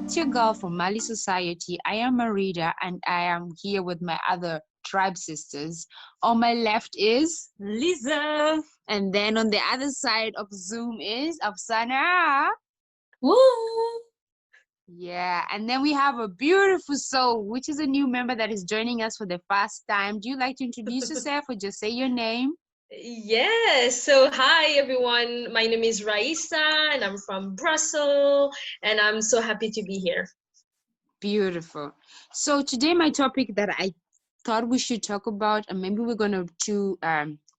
It's your girl from Mali Society. I am Marida and I am here with my other tribe sisters. On my left is Lisa. and then on the other side of Zoom is Afsana. Woo! Yeah, and then we have a beautiful soul, which is a new member that is joining us for the first time. Do you like to introduce yourself or just say your name? Yes. So, hi everyone. My name is Raisa, and I'm from Brussels, and I'm so happy to be here. Beautiful. So today my topic that I thought we should talk about, and maybe we're gonna do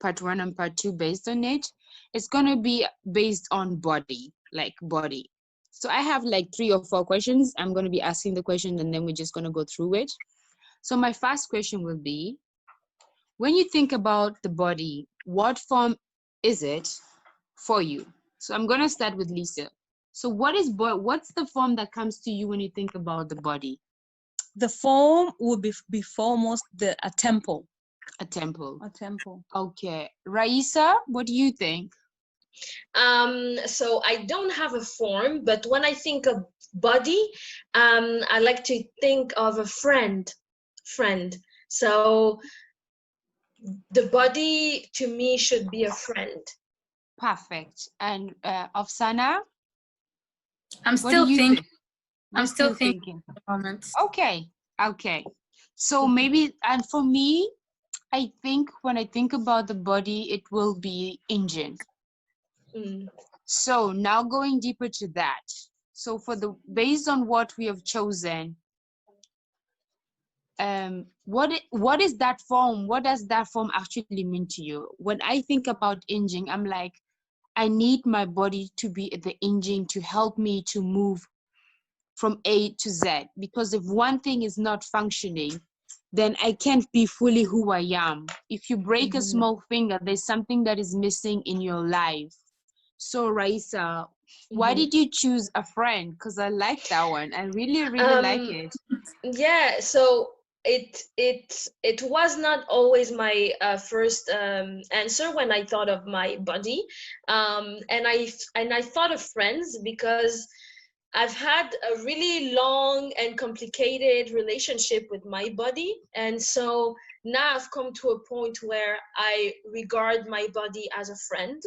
part 1 and part 2 based on it. It's gonna be based on body, like body. So I have like 3 or 4 questions. I'm gonna be asking the question and then we're just gonna go through it. So my first question will be, when you think about the body, what form is it for you? So I'm gonna start with Lisa. So what's the form that comes to you when you think about the body? The form would be foremost a temple. A temple. A temple. Okay. Raisa, what do you think? So I don't have a form, but when I think of body, I like to think of a friend. So the body to me should be a friend. Perfect. And Afsana? I'm still thinking. I'm still thinking. At the moment. Okay. So maybe, and for me, I think when I think about the body, it will be engine. So now going deeper to that. So based on what we have chosen, what is that form? What does that form actually mean to you? When I think about engine, I'm like, I need my body to be the engine to help me to move from A to Z. Because if one thing is not functioning, then I can't be fully who I am. If you break a small finger, there's something that is missing in your life. So Raisa, why did you choose a friend? Because I like that one. I really like it. Yeah, so it was not always my first answer when I thought of my body, and I thought of friends because I've had a really long and complicated relationship with my body, and so now I've come to a point where I regard my body as a friend,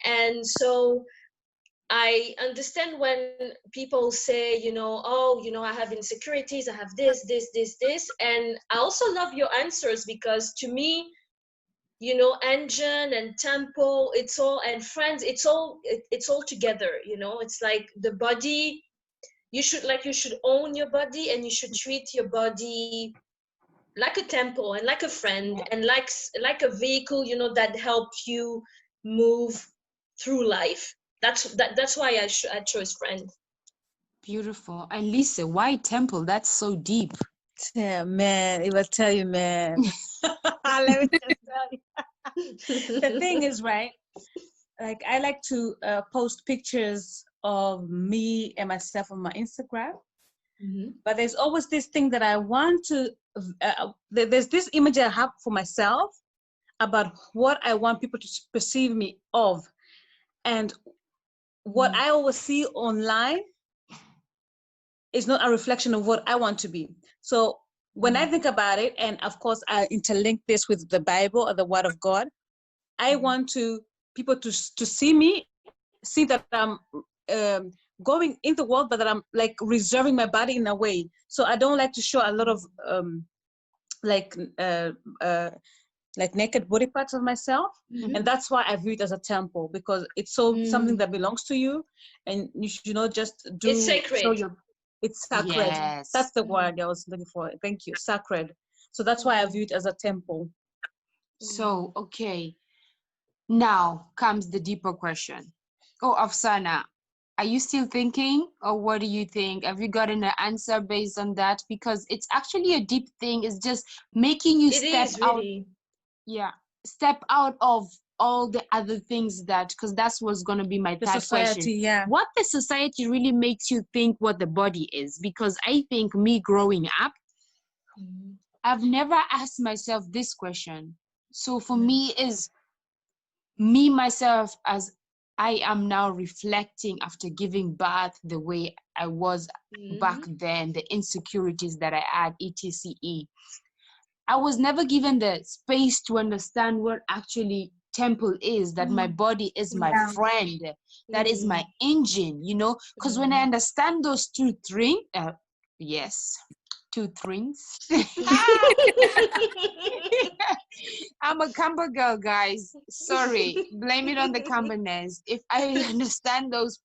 and so I understand when people say, oh, I have insecurities, I have this, and I also love your answers because to me, engine and temple, it's all, and friends, it's all together. It's like the body. You should own your body, and you should treat your body like a temple and like a friend and like a vehicle, that helps you move through life. That's why I chose friend. Beautiful. And Lisa, why temple? That's so deep. Yeah, man, it will tell you, man. Let me just tell you. The thing is, right? Like, I like to post pictures of me and myself on my Instagram. But there's always this thing that I want to, there's this image I have for myself about what I want people to perceive me of. And what I always see online is not a reflection of what I want to be. So when I think about it, and of course I interlink this with the Bible or the Word of God, I want people to see me, see that I'm going in the world, but that I'm like reserving my body in a way. So I don't like to show a lot of like naked body parts of myself. And that's why I view it as a temple, because it's something that belongs to you, and you should not just do. It's sacred. It's sacred. Yes. That's the word I was looking for. Thank you. Sacred. So that's why I view it as a temple. So, okay. Now comes the deeper question. Oh, Afsana, are you still thinking, or what do you think? Have you gotten an answer based on that? Because it's actually a deep thing. It's just making you step out. Yeah, step out of all the other things because that's what's going to be my third question. Yeah. What the society really makes you think what the body is? Because I think me growing up, I've never asked myself this question. So for me is me myself, as I am now reflecting after giving birth, the way I was back then, the insecurities that I had, etc. I was never given the space to understand what actually temple is, that my body is my friend, that is my engine, you know, because when I understand those two things, yes, two things. I'm a Camber girl, guys. Sorry, blame it on the Camberness. If I understand those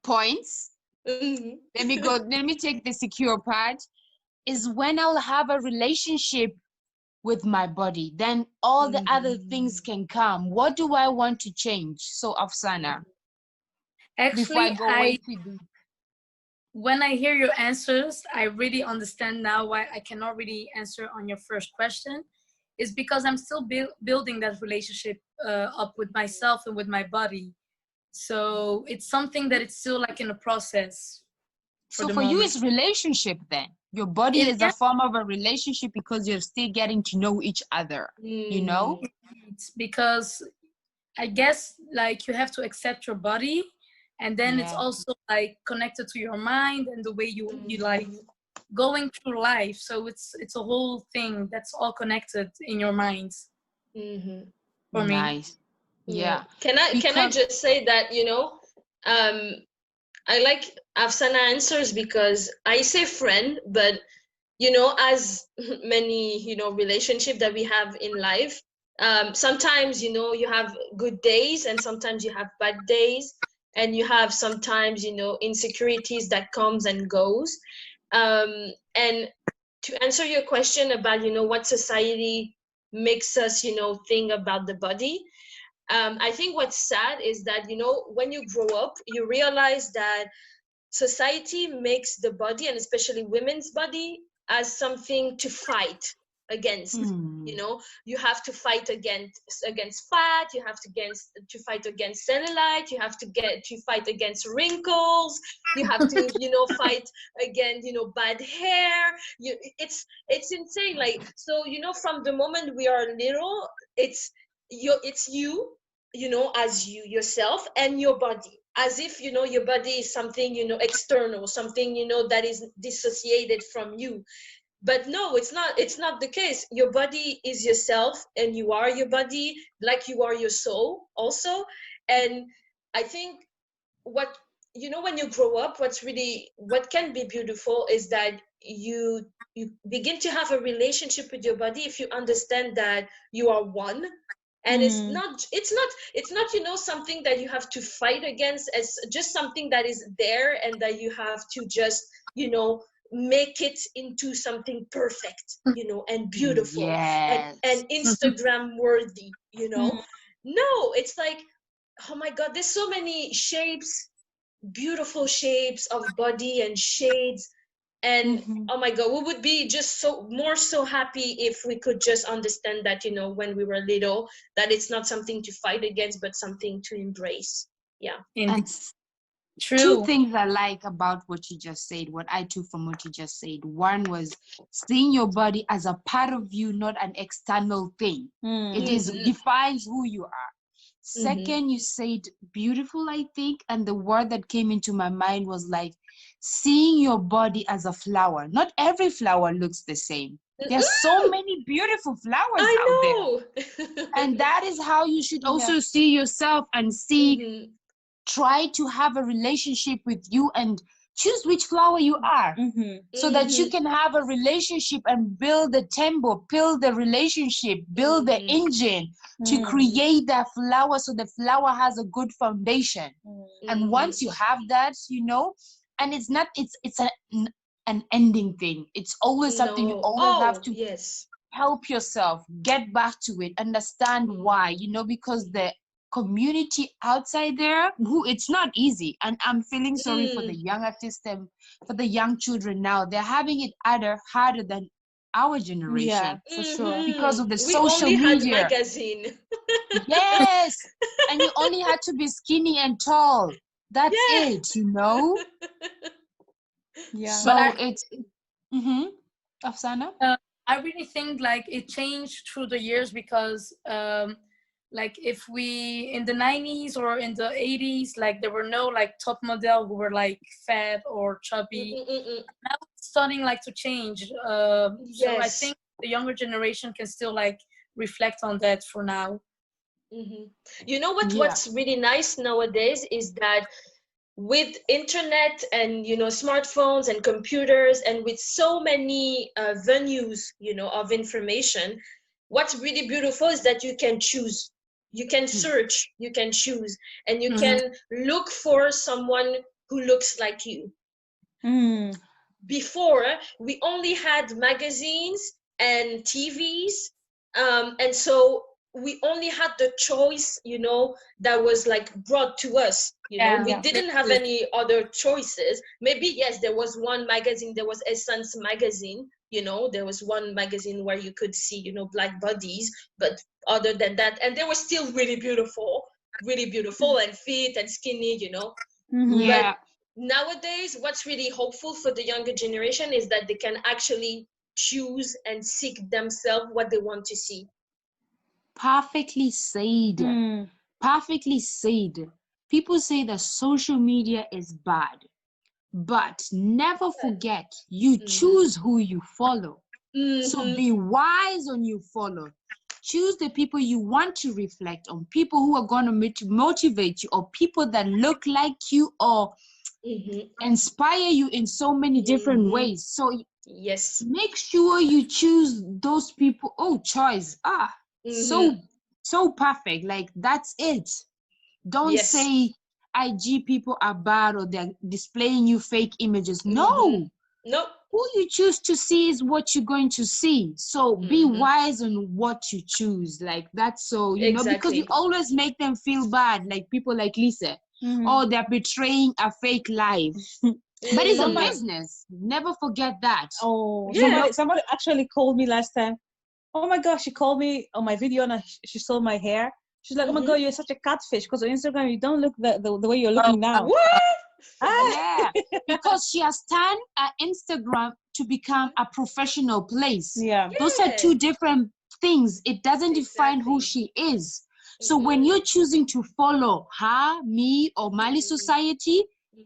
points, let me take the secure part, is when I'll have a relationship with my body, then all the other things can come. What do I want to change? So Afsana, before I Actually, go way too deep. when I hear your answers, I really understand now why I cannot really answer on your first question. Is because I'm still building that relationship up with myself and with my body. So it's something that it's still like in a process. So for you, it's relationship then. Your body is a form of a relationship because you're still getting to know each other, you know? It's because I guess like you have to accept your body, and then it's also like connected to your mind and the way you like going through life. So it's a whole thing that's all connected in your mind. For me. Nice. Yeah. Can I just say that, you know, I like Afsana answers because I say friend, but you know, as many, you know, relationship that we have in life, sometimes, you know, you have good days and sometimes you have bad days, and you have sometimes, you know, insecurities that comes and goes. And to answer your question about, you know, what society makes us, you know, think about the body, I think what's sad is that, you know, when you grow up, you realize that society makes the body, and especially women's body, as something to fight against. You know, you have to fight against fat, you have to fight against cellulite, you have to fight against wrinkles, you have to, you know, fight against, you know, bad hair. It's insane. Like, so, you know, from the moment we are little, it's you, you know, as you yourself, and your body, as if, you know, your body is something, you know, external, something, you know, that is dissociated from you. But no, it's not the case. Your body is yourself, and you are your body, like you are your soul also. And I think what, you know, when you grow up, what can be beautiful is that you begin to have a relationship with your body if you understand that you are one. And it's not, you know, something that you have to fight against, as just something that is there, and that you have to just, you know, make it into something perfect, you know, and beautiful, and Instagram worthy, you know. No, it's like, oh my god, there's so many shapes, beautiful shapes of body and shades. And oh my god, we would be just so happy if we could just understand that, you know, when we were little, that it's not something to fight against, but something to embrace. And True. Two things I like about what you just said, what I took from what you just said. One was seeing your body as a part of you, not an external thing. It defines who you are. Second, you said beautiful, I think, and the word that came into my mind was like seeing your body as a flower. Not every flower looks the same. There's so many beautiful flowers out there. And that is how you should also see yourself, and see, try to have a relationship with you and choose which flower you are, so that you can have a relationship and build the tempo, build the relationship, build the engine to create that flower, so the flower has a good foundation. And once you have that, you know, and it's not, it's an ending thing. It's always something you always have to help yourself get back to it, understand why, you know, because the community outside there, who, it's not easy, and I'm feeling sorry for the young artists and for the young children now. They're having it harder than our generation, for sure, because of the we social only media. had magazine. Yes, and you only had to be skinny and tall. That's it, you know. So it's Afsana. I really think like it changed through the years, because like if we in the 90s or in the 80s, like there were no like top model who were like fat or chubby. Now it's starting like to change. So I think the younger generation can still like reflect on that for now. You know what? What's really nice nowadays is that with internet and smartphones and computers and with so many venues of information, what's really beautiful is that you can choose, you can search, you can choose, and you can look for someone who looks like you. Before, we only had magazines and TVs, and so we only had the choice, that was like brought to us. We didn't have any other choices. Maybe, yes, there was one magazine, there was Essence magazine, there was one magazine where you could see, black bodies, but other than that, and they were still really beautiful and fit and skinny. But nowadays, what's really hopeful for the younger generation is that they can actually choose and seek themselves what they want to see. Perfectly said. Perfectly said. People say that social media is bad, but never forget you choose who you follow. So be wise on you follow. Choose the people you want to reflect on, people who are going to motivate you, or people that look like you or inspire you in so many different ways. So yes, make sure you choose those people. Oh, choice. So perfect. Like, that's it. Don't say IG people are bad or they're displaying you fake images. No. Who you choose to see is what you're going to see. So be wise on what you choose. Like, that's so, because you always make them feel bad. Like people like Lisa. Oh, they're betraying a fake life. But it's a business. Never forget that. Oh, yeah. Somebody actually called me last time. Oh my gosh, she called me on my video and she saw my hair. She's like, oh my God, you're such a catfish, because on Instagram you don't look the way you're looking now. What? Yeah, because she has turned her Instagram to become a professional place. Yeah. Those are two different things. It doesn't define who she is. So when you're choosing to follow her, me, or Mali Society,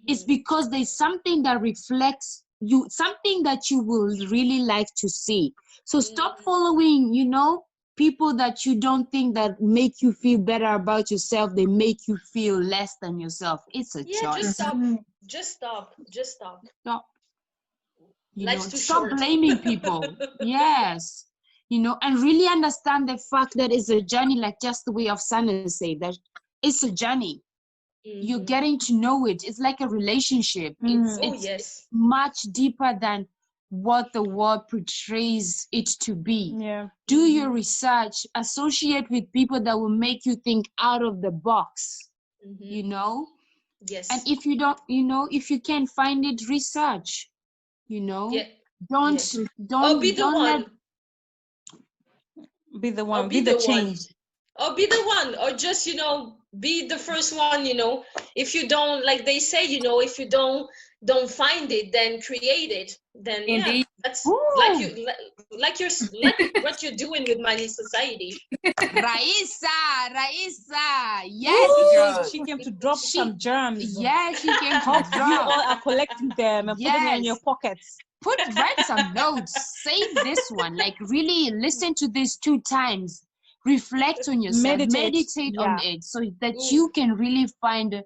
it's because there's something that reflects you, something that you will really like to see. So stop following, people that you don't think that make you feel better about yourself. They make you feel less than yourself. It's a choice. Just stop. Stop. Life's too stop short. blaming people. Yes. And really understand the fact that it's a journey, like just the way of Sana said, that it's a journey. You're getting to know it. It's like a relationship. It's much deeper than what the world portrays it to be. Do your research, associate with people that will make you think out of the box. Yes. And if you don't, if you can't find it, research. Don't be the one. Be the one. Be the change. Or be the one, or just be the first one. If you don't, like they say, if you don't find it, then create it. Then that's like what you're doing with Mali Society. Raisa, yes, she came to drop some germs. Yeah, she came to drop. You all are collecting them and putting them in your pockets. Write some notes. Save this one. Like, really listen to this 2 times. Reflect on yourself. Meditate on it, so that you can really find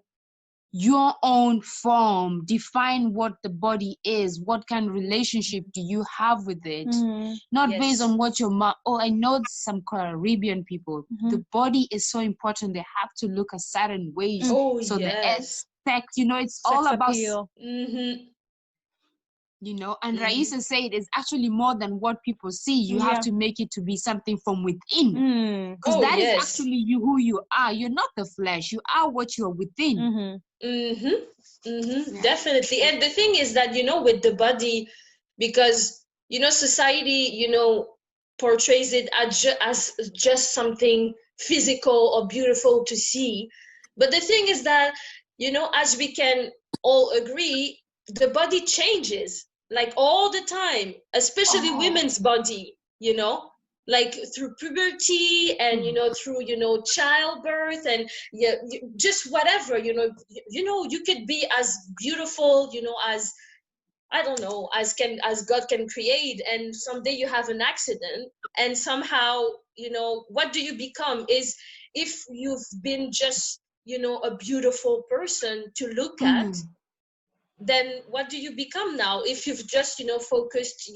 your own form. Define what the body is. What kind of relationship do you have with it? Not based on what your mom. Oh, I know some Caribbean people. The body is so important. They have to look a certain way. So the aspect, it's Sex all about appeal. And Raisa said it's actually more than what people see. You have to make it to be something from within, because that is actually who you are. You're not the flesh. You are what you're within. Definitely. And the thing is that with the body, because society portrays it as just something physical or beautiful to see, but the thing is that as we can all agree, the body changes like all the time, especially women's body. like through puberty and through childbirth and just whatever, you could be as beautiful, as I don't know, as God can create, and someday you have an accident, and somehow, what do you become? Is if you've been just, a beautiful person to look at, then what do you become now? If you've just, focused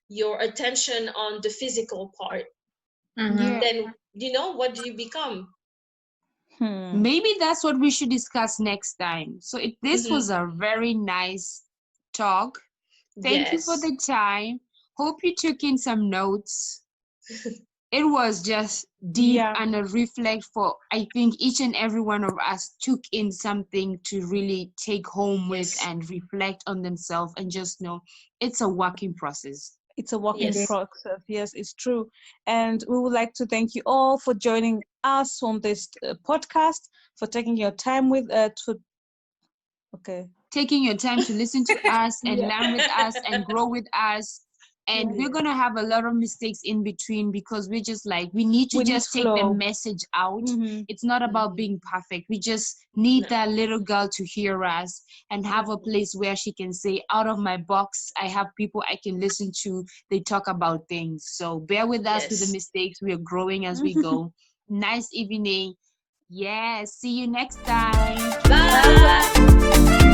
your attention on the physical part, Yeah. then what do you become? Maybe that's what we should discuss next time. So this was Mm-hmm. a very nice talk. Thank you for Yes. the time. Hope you took in some notes. It was just deep and a reflect for, I think each and every one of us took in something to really take home with Yes. and reflect on themselves and just know it's a working process. It's a working Yes. process. Yes, it's true. And we would like to thank you all for joining us on this podcast, for taking your time with taking your time to listen to us and Yeah. learn with us and grow with us. And we're gonna have a lot of mistakes in between because we're just like, we need to We need just take the flow. message out. Mhm. It's not about being perfect. We just need No. that little girl to hear us and have a place where she can say, out of my box, I have people I can listen to. They talk about things. So bear with us with the Yes. mistakes. We are growing as we go. Nice evening. Yeah, see you next time. Bye. Bye.